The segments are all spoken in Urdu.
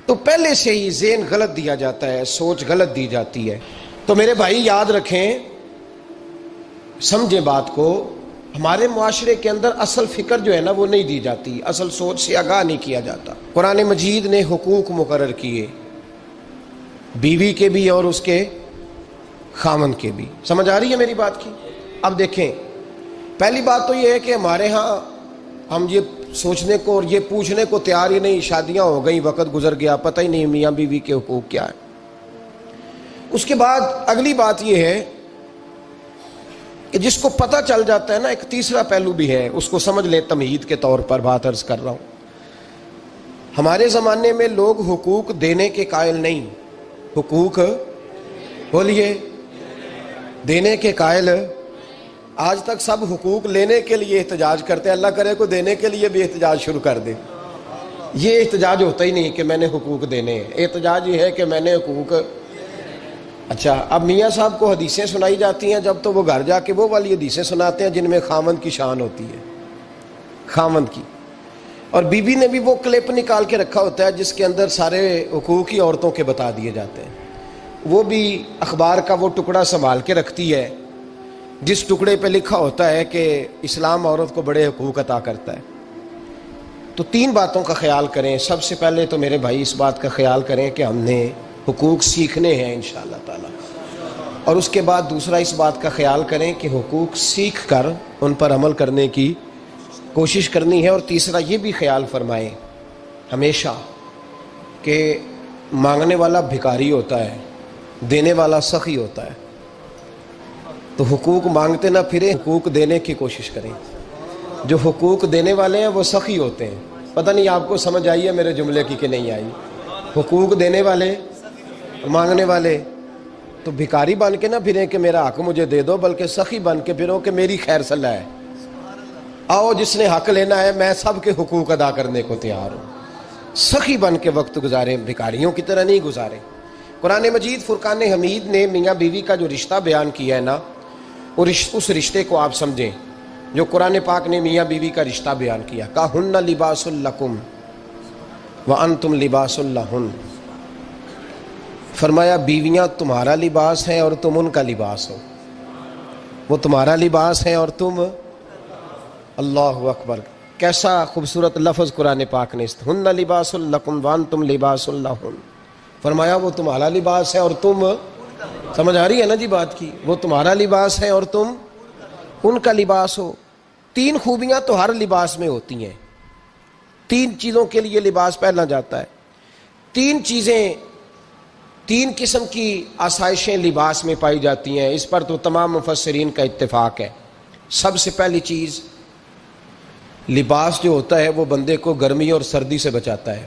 تو پہلے سے ہی ذہن غلط دیا جاتا ہے، سوچ غلط دی جاتی ہے۔ تو میرے بھائی یاد رکھیں، سمجھیں بات کو، ہمارے معاشرے کے اندر اصل فکر جو ہے نا وہ نہیں دی جاتی، اصل سوچ سے آگاہ نہیں کیا جاتا۔ قرآن مجید نے حقوق مقرر کیے، بیوی کے بھی اور اس کے خامن کے بھی۔ سمجھ آ رہی ہے میری بات کی؟ اب دیکھیں، پہلی بات تو یہ ہے کہ ہمارے ہاں ہم یہ سوچنے کو اور یہ پوچھنے کو تیار ہی نہیں، شادیاں ہو گئیں، وقت گزر گیا، پتہ ہی نہیں میاں بیوی کے حقوق کیا ہے۔ اس کے بعد اگلی بات یہ ہے کہ جس کو پتہ چل جاتا ہے نا، ایک تیسرا پہلو بھی ہے، اس کو سمجھ لیں تمہید کے طور پر بات عرض کر رہا ہوں۔ ہمارے زمانے میں لوگ حقوق دینے کے قائل نہیں، حقوق بولیے دینے کے قائل، آج تک سب حقوق لینے کے لیے احتجاج کرتے ہیں، اللہ کرے کو دینے کے لیے بھی احتجاج شروع کر دے۔ یہ احتجاج ہوتا ہی نہیں کہ میں نے حقوق دینے ہیں، احتجاج یہ ہے کہ میں نے حقوق۔ اچھا، اب میاں صاحب کو حدیثیں سنائی جاتی ہیں جب تو وہ گھر جا کے وہ والی حدیثیں سناتے ہیں جن میں خاوند کی شان ہوتی ہے، خاوند کی، اور بیوی نے بھی وہ کلپ نکال کے رکھا ہوتا ہے جس کے اندر سارے حقوق ہی عورتوں کے بتا دیے جاتے ہیں۔ وہ بھی اخبار کا وہ ٹکڑا سنبھال کے رکھتی ہے جس ٹکڑے پہ لکھا ہوتا ہے کہ اسلام عورت کو بڑے حقوق عطا کرتا ہے۔ تو تین باتوں کا خیال کریں۔ سب سے پہلے تو میرے بھائی اس بات کا خیال کریں کہ ہم نے حقوق سیکھنے ہیں انشاءاللہ تعالی، اور اس کے بعد دوسرا اس بات کا خیال کریں کہ حقوق سیکھ کر ان پر عمل کرنے کی کوشش کرنی ہے، اور تیسرا یہ بھی خیال فرمائیں ہمیشہ کہ مانگنے والا بھکاری ہوتا ہے، دینے والا سخی ہوتا ہے۔ تو حقوق مانگتے نہ پھریں، حقوق دینے کی کوشش کریں۔ جو حقوق دینے والے ہیں وہ سخی ہوتے ہیں۔ پتہ نہیں آپ کو سمجھ آئی ہے میرے جملے کی کہ نہیں آئی؟ حقوق دینے والے، مانگنے والے، تو بھکاری بن کے نہ پھریں کہ میرا حق مجھے دے دو، بلکہ سخی بن کے پھرو کہ میری خیر صلاح ہے، آؤ جس نے حق لینا ہے میں سب کے حقوق ادا کرنے کو تیار ہوں۔ سخی بن کے وقت گزاریں، بھکاریوں کی طرح نہیں گزاریں۔ قرآن مجید فرقان حمید نے میاں بیوی کا جو رشتہ بیان کیا ہے نا، اس رشتے کو آپ سمجھیں جو قرآن پاک نے میاں بیوی کا رشتہ بیان کیا۔ کہن لباس لکم وانتم لباس لہن، فرمایا بیویاں تمہارا لباس ہیں اور تم ان کا لباس ہو، وہ تمہارا لباس ہیں اور تم، اللہ اکبر، کیسا خوبصورت لفظ قرآن پاک نے، ہن لباس لکم وانتم لباس لہن، فرمایا وہ تمہارا لباس ہے اور تم، سمجھ آ رہی ہے نا جی بات کی، وہ تمہارا لباس ہے اور تم ان کا لباس ہو۔ تین خوبیاں تو ہر لباس میں ہوتی ہیں، تین چیزوں کے لیے لباس پہنا جاتا ہے، تین چیزیں، تین قسم کی آسائشیں لباس میں پائی جاتی ہیں، اس پر تو تمام مفسرین کا اتفاق ہے۔ سب سے پہلی چیز، لباس جو ہوتا ہے وہ بندے کو گرمی اور سردی سے بچاتا ہے۔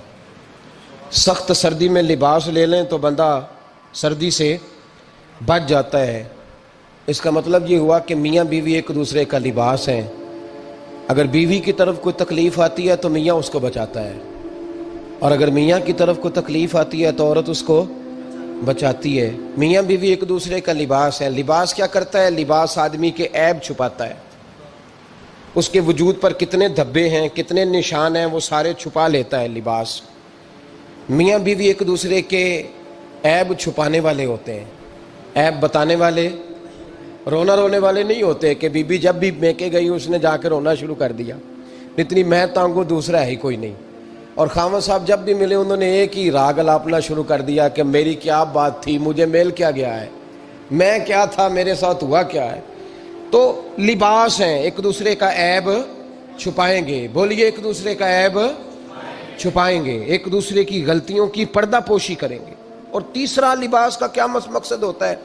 سخت سردی میں لباس لے لیں تو بندہ سردی سے بچ جاتا ہے۔ اس کا مطلب یہ ہوا کہ میاں بیوی ایک دوسرے کا لباس ہیں۔ اگر بیوی کی طرف کوئی تکلیف آتی ہے تو میاں اس کو بچاتا ہے، اور اگر میاں کی طرف کوئی تکلیف آتی ہے تو عورت اس کو بچاتی ہے۔ میاں بیوی ایک دوسرے کا لباس ہے۔ لباس کیا کرتا ہے؟ لباس آدمی کے عیب چھپاتا ہے، اس کے وجود پر کتنے دھبے ہیں، کتنے نشان ہیں، وہ سارے چھپا لیتا ہے لباس۔ میاں بیوی ایک دوسرے کے عیب چھپانے والے ہوتے ہیں، عیب بتانے والے، رونا رونے والے نہیں ہوتے کہ بی بی جب بھی میکے گئی اس نے جا کے رونا شروع کر دیا، اتنی میں تانگو دوسرا ہے ہی کوئی نہیں۔ اور خاوند صاحب جب بھی ملے انہوں نے ایک ہی راگ الاپنا شروع کر دیا کہ میری کیا بات تھی، مجھے میل کیا گیا ہے، میں کیا تھا، میرے ساتھ ہوا کیا ہے۔ تو لباس ہیں، ایک دوسرے کا عیب چھپائیں گے، بولیے ایک دوسرے کا عیب چھپائیں گے، ایک دوسرے کی غلطیوں کی پردہ پوشی کریں گے۔ اور تیسرا لباس کا کیا مقصد ہوتا ہے؟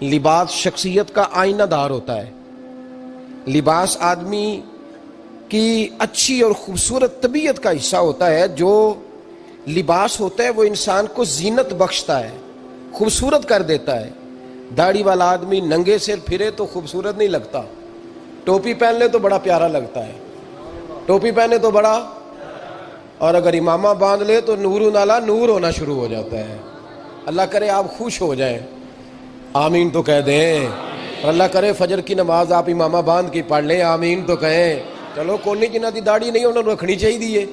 لباس شخصیت کا آئینہ دار ہوتا ہے۔ لباس آدمی کی اچھی اور خوبصورت طبیعت کا حصہ ہوتا ہے۔ جو لباس ہوتا ہے وہ انسان کو زینت بخشتا ہے، خوبصورت کر دیتا ہے۔ داڑھی والا آدمی ننگے سر پھرے تو خوبصورت نہیں لگتا، ٹوپی پہن لے تو بڑا پیارا لگتا ہے، ٹوپی پہنے تو بڑا، اور اگر امامہ باندھ لے تو نور نالا نور ہونا شروع ہو جاتا ہے۔ اللہ کرے آپ خوش ہو جائیں، آمین تو کہہ دیں، اور اللہ کرے فجر کی نماز آپ امامہ باندھ کی پڑھ لیں، آمین تو کہیں۔ چلو کوئی جنہ دی داڑھی نہیں انہوں نے رکھنی چاہیے،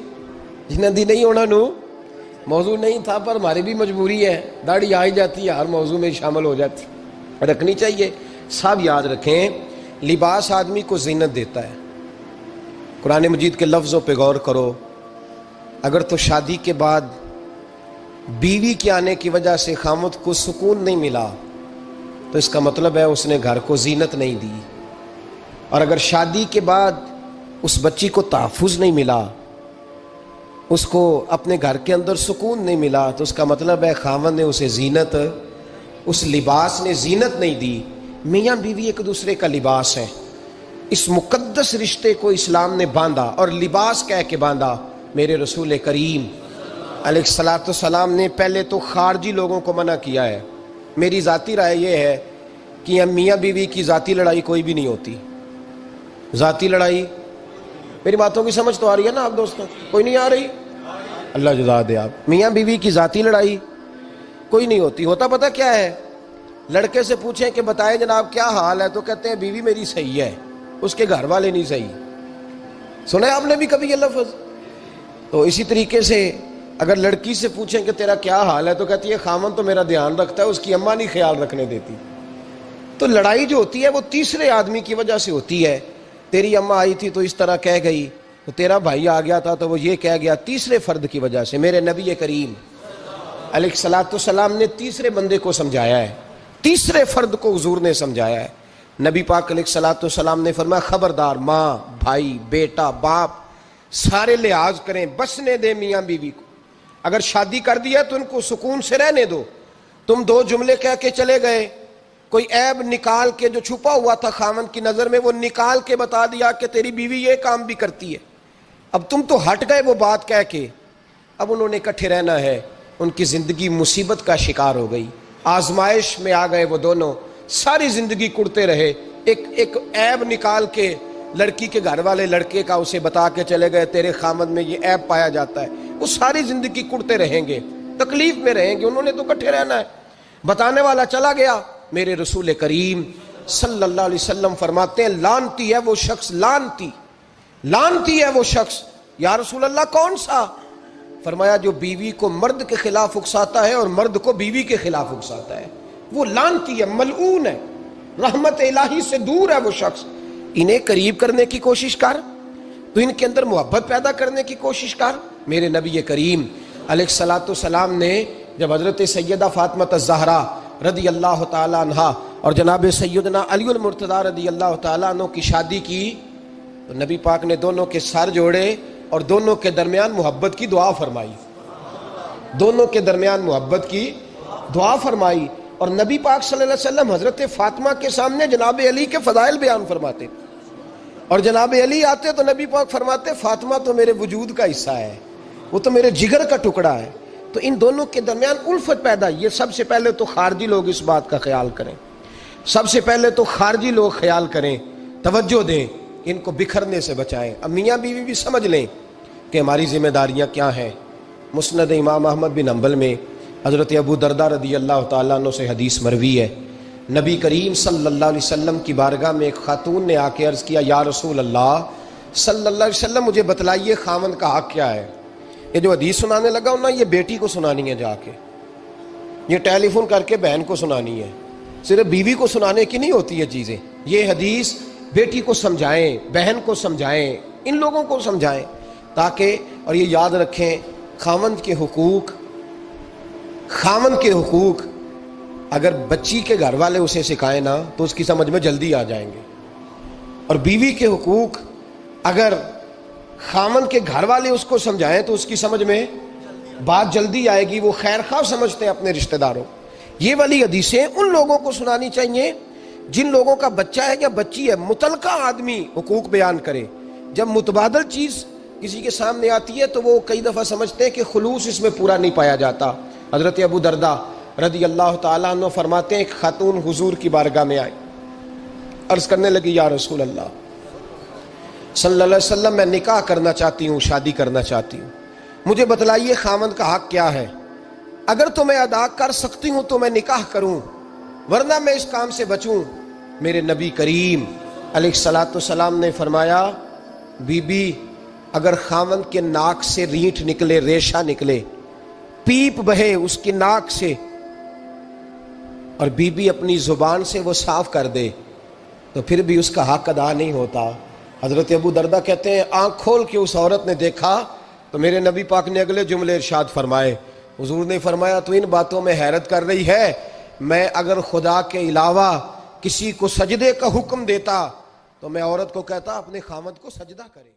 جنہ دی نہیں انہوں نے موضوع نہیں تھا پر ہماری بھی مجبوری ہے، داڑھی آ ہی جاتی ہے، ہر موضوع میں شامل ہو جاتی، رکھنی چاہیے۔ سب یاد رکھیں، لباس آدمی کو زینت دیتا ہے۔ قرآن مجید کے لفظوں پہ غور کرو، اگر تو شادی کے بعد بیوی کے آنے کی وجہ سے خامد کو سکون نہیں ملا تو اس کا مطلب ہے اس نے گھر کو زینت نہیں دی، اور اگر شادی کے بعد اس بچی کو تحفظ نہیں ملا، اس کو اپنے گھر کے اندر سکون نہیں ملا، تو اس کا مطلب ہے خاوند نے اسے زینت، اس لباس نے زینت نہیں دی۔ میاں بیوی ایک دوسرے کا لباس ہے، اس مقدس رشتے کو اسلام نے باندھا اور لباس کہہ کے باندھا۔ میرے رسول کریم علیہ الصلوۃ والسلام نے پہلے تو خارجی لوگوں کو منع کیا ہے۔ میری ذاتی رائے یہ ہے کہ میاں بیوی کی ذاتی لڑائی کوئی بھی نہیں ہوتی، ذاتی لڑائی، میری باتوں کی سمجھ تو آ رہی ہے نا آپ دوستوں؟ کوئی نہیں آ رہی؟ اللہ جزا دے آپ۔ میاں بیوی کی ذاتی لڑائی کوئی نہیں ہوتی، ہوتا پتہ کیا ہے؟ لڑکے سے پوچھیں کہ بتائیں جناب کیا حال ہے، تو کہتے ہیں بیوی میری صحیح ہے، اس کے گھر والے نہیں صحیح۔ سنا ہے آپ نے بھی کبھی یہ لفظ؟ تو اسی طریقے سے اگر لڑکی سے پوچھیں کہ تیرا کیا حال ہے، تو کہتی ہے خامن تو میرا دھیان رکھتا ہے، اس کی اماں نہیں خیال رکھنے دیتی۔ تو لڑائی جو ہوتی ہے وہ تیسرے آدمی کی وجہ سے ہوتی ہے۔ تیری اماں آئی تھی تو اس طرح کہہ گئی، تو تیرا بھائی آ گیا تھا تو وہ یہ کہہ گیا، تیسرے فرد کی وجہ سے۔ میرے نبی کریم علیہ الصلوۃ والسلام نے تیسرے بندے کو سمجھایا ہے، تیسرے فرد کو حضور نے سمجھایا ہے۔ نبی پاک علیہ الصلوۃ والسلام نے فرمایا خبردار، ماں، بھائی، بیٹا، باپ سارے لحاظ کریں، بسنے دیں میاں بیوی کو۔ اگر شادی کر دیا تو ان کو سکون سے رہنے دو۔ تم دو جملے کہہ کے چلے گئے، کوئی عیب نکال کے جو چھپا ہوا تھا خاوند کی نظر میں وہ نکال کے بتا دیا کہ تیری بیوی یہ کام بھی کرتی ہے، اب تم تو ہٹ گئے وہ بات کہہ کے، اب انہوں نے اکٹھے رہنا ہے، ان کی زندگی مصیبت کا شکار ہو گئی، آزمائش میں آ گئے وہ دونوں، ساری زندگی کڑتے رہے۔ ایک عیب نکال کے لڑکی کے گھر والے لڑکے کا اسے بتا کے چلے گئے تیرے خامد میں یہ عیب پایا جاتا ہے، وہ ساری زندگی کڑتے رہیں گے، تکلیف میں رہیں گے، انہوں نے تو اکٹھے رہنا ہے۔ بتانے والا چلا گیا۔ میرے رسول کریم صلی اللہ علیہ وسلم فرماتے ہیں لعنتی ہے وہ شخص، لعنتی، لعنتی ہے وہ شخص۔ یا رسول اللہ کون سا؟ فرمایا جو بیوی کو مرد کے خلاف اکساتا ہے اور مرد کو بیوی کے خلاف اکساتا ہے، وہ لعنتی ہے، ملعون ہے، رحمت الہی سے دور ہے وہ شخص۔ انہیں قریب کرنے کی کوشش کر، تو ان کے اندر محبت پیدا کرنے کی کوشش کر۔ میرے نبی کریم علیہ الصلوۃ والسلام نے جب حضرت سیدہ فاطمہ الزہرا رضی اللہ تعالی عنہا اور جناب سیدنا علی المرتضیٰ رضی اللہ تعالیٰ عنہ کی شادی کی تو نبی پاک نے دونوں کے سر جوڑے اور دونوں کے درمیان محبت کی دعا فرمائی، دونوں کے درمیان محبت کی دعا فرمائی۔ اور نبی پاک صلی اللہ علیہ وسلم حضرت فاطمہ کے سامنے جناب علی کے فضائل بیان فرماتے، اور جناب علی آتے تو نبی پاک فرماتے فاطمہ تو میرے وجود کا حصہ ہے، وہ تو میرے جگر کا ٹکڑا ہے۔ تو ان دونوں کے درمیان الفت پیدا، یہ سب سے پہلے تو خارجی لوگ اس بات کا خیال کریں، سب سے پہلے تو خارجی لوگ خیال کریں، توجہ دیں، ان کو بکھرنے سے بچائیں۔ اب میاں بیوی بھی سمجھ لیں کہ ہماری ذمہ داریاں کیا ہیں۔ مسند امام احمد بن حنبل میں حضرت ابو درداء رضی اللہ تعالیٰ عنہ سے حدیث مروی ہے، نبی کریم صلی اللہ علیہ وسلم کی بارگاہ میں ایک خاتون نے آ کے عرض کیا یا رسول اللہ صلی اللہ علیہ وسلم مجھے بتلائیے خاوند کا حق کیا ہے۔ یہ جو حدیث سنانے لگا ہوں نا، یہ بیٹی کو سنانی ہے، جا کے یہ ٹیلی فون کر کے بہن کو سنانی ہے، صرف بیوی کو سنانے کی نہیں ہوتی یہ چیزیں۔ یہ حدیث بیٹی کو سمجھائیں، بہن کو سمجھائیں، ان لوگوں کو سمجھائیں تاکہ، اور یہ یاد رکھیں خاوند کے حقوق، خاوند کے حقوق اگر بچی کے گھر والے اسے سکھائیں نا تو اس کی سمجھ میں جلدی آ جائیں گے، اور بیوی کے حقوق اگر خاوند کے گھر والے اس کو سمجھائیں تو اس کی سمجھ میں بات جلدی آئے گی، وہ خیر خواہ سمجھتے ہیں اپنے رشتہ داروں۔ یہ والی حدیثیں ان لوگوں کو سنانی چاہیے جن لوگوں کا بچہ ہے یا بچی ہے، متعلقہ آدمی حقوق بیان کرے۔ جب متبادل چیز کسی کے سامنے آتی ہے تو وہ کئی دفعہ سمجھتے ہیں کہ خلوص اس میں پورا نہیں پایا جاتا۔ حضرت ابو درداء رضی اللہ تعالیٰ عنہ فرماتے ہیں ایک خاتون حضور کی بارگاہ میں آئی، عرض کرنے لگی یا رسول اللہ صلی اللہ علیہ وسلم میں نکاح کرنا چاہتی ہوں، شادی کرنا چاہتی ہوں، مجھے بتلائیے خاوند کا حق کیا ہے، اگر تو میں ادا کر سکتی ہوں تو میں نکاح کروں ورنہ میں اس کام سے بچوں۔ میرے نبی کریم علیہ الصلوۃ والسلام نے فرمایا بی بی اگر خاوند کے ناک سے رینٹ نکلے، ریشہ نکلے پیپ بہے اس کی ناک سے اور بیوی اپنی زبان سے وہ صاف کر دے تو پھر بھی اس کا حق ادا نہیں ہوتا. حضرت ابو دردہ کہتے ہیں آنکھ کھول کے اس عورت نے دیکھا تو میرے نبی پاک نے اگلے جملے ارشاد فرمائے. حضور نے فرمایا تو ان باتوں میں حیرت کر رہی ہے, میں اگر خدا کے علاوہ کسی کو سجدے کا حکم دیتا تو میں عورت کو کہتا اپنے خامد کو سجدہ کرے.